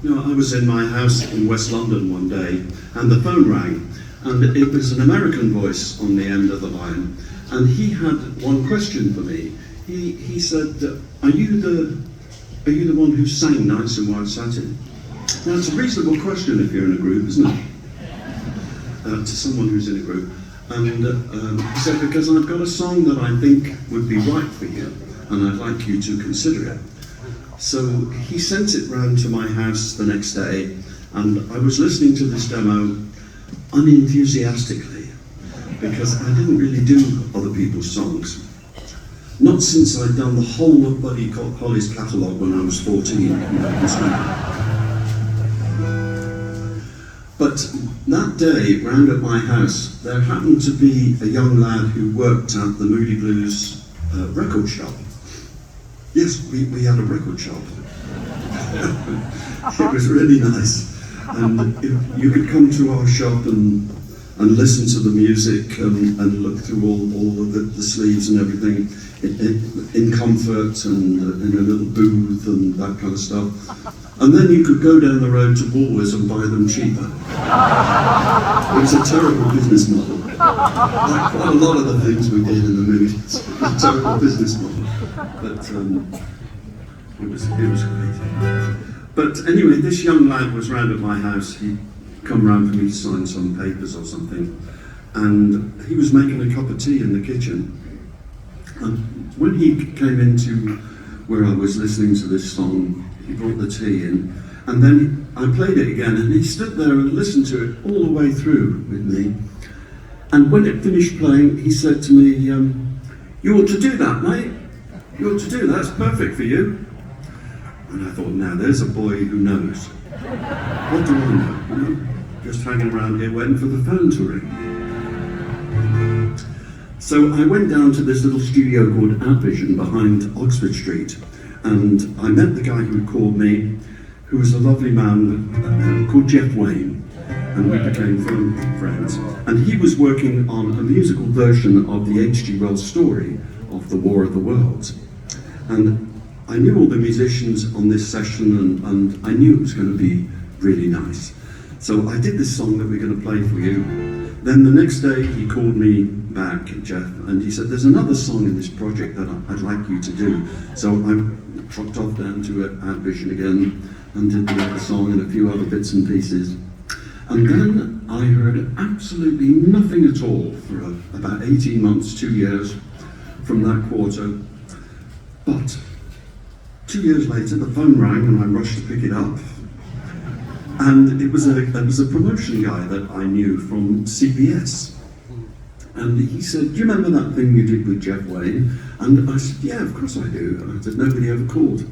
I was in my house in West London one day, and the phone rang, and it was an American voice on the end of the line, and he had one question for me. He said, "Are you the one who sang Nights in White Satin?" Now, it's a reasonable question if you're in a group, isn't it? To someone who's in a group. And he said, "Because I've got a song that I think would be right for you, and I'd like you to consider it." So he sent it round to my house the next day, and I was listening to this demo unenthusiastically, because I didn't really do other people's songs. Not since I'd done the whole of Buddy Holly's catalogue when I was 14. But that day, round at my house, there happened to be a young lad who worked at the Moody Blues record shop. Yes, we had a record shop. It was really nice. And you could come to our shop and listen to the music and look through all of the sleeves and everything in comfort and in a little booth and that kind of stuff. And then you could go down the road to Woolworths and buy them cheaper. It was a terrible business model. Like quite a lot of the things we did in the movies. It was a terrible business model. But it was great. But anyway, this young lad was round at my house. He'd come round for me to sign some papers or something. And he was making a cup of tea in the kitchen. And when he came into where I was listening to this song, he brought the tea in. And then I played it again, and he stood there and listened to it all the way through with me. And when it finished playing, he said to me, "You ought to do that, mate. You ought to do that. It's perfect for you." And I thought, now there's a boy who knows. What do I know? You know, just hanging around here waiting for the phone to ring. So I went down to this little studio called Advision behind Oxford Street, and I met the guy who called me, who was a lovely man called Jeff Wayne, and we became firm friends. And he was working on a musical version of the H.G. Wells story of the War of the Worlds. And I knew all the musicians on this session, and I knew it was going to be really nice. So I did this song that we're going to play for you. Then the next day he called me back, Jeff, and he said, "There's another song in this project that I'd like you to do." So I trucked off down to Advision again and did the other song and a few other bits and pieces. And then I heard absolutely nothing at all for about 18 months, 2 years from that quarter. But 2 years later, the phone rang and I rushed to pick it up. And it was a promotion guy that I knew from CBS. And he said, "Do you remember that thing you did with Jeff Wayne?" And I said, "Yeah, of course I do." And I said, "Nobody ever called."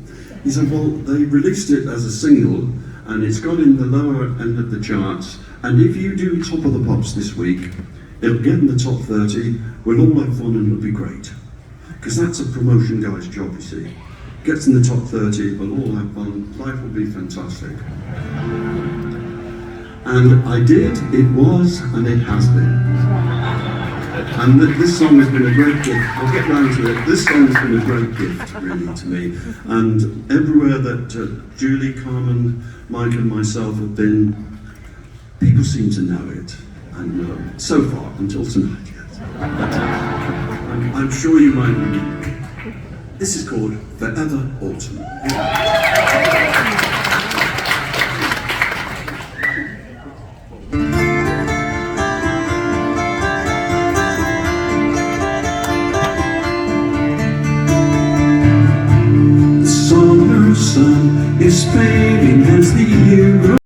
He said, "Well, they released it as a single, and it's got in the lower end of the charts, and if you do Top of the Pops this week, it'll get in the top 30, we'll all have fun and it'll be great." Because that's a promotion guy's job, you see. Gets in the top 30, we'll all have fun, life will be fantastic. And I did, it was, and it has been. And this song has been a great gift. I'll get round to it. This song has been a great gift, really, to me. And everywhere that Julie, Carmen, Mike and myself have been, people seem to know it. And so far, until tonight, yes. I'm sure you might remember. This is called Forever Autumn. The summer sun is fading.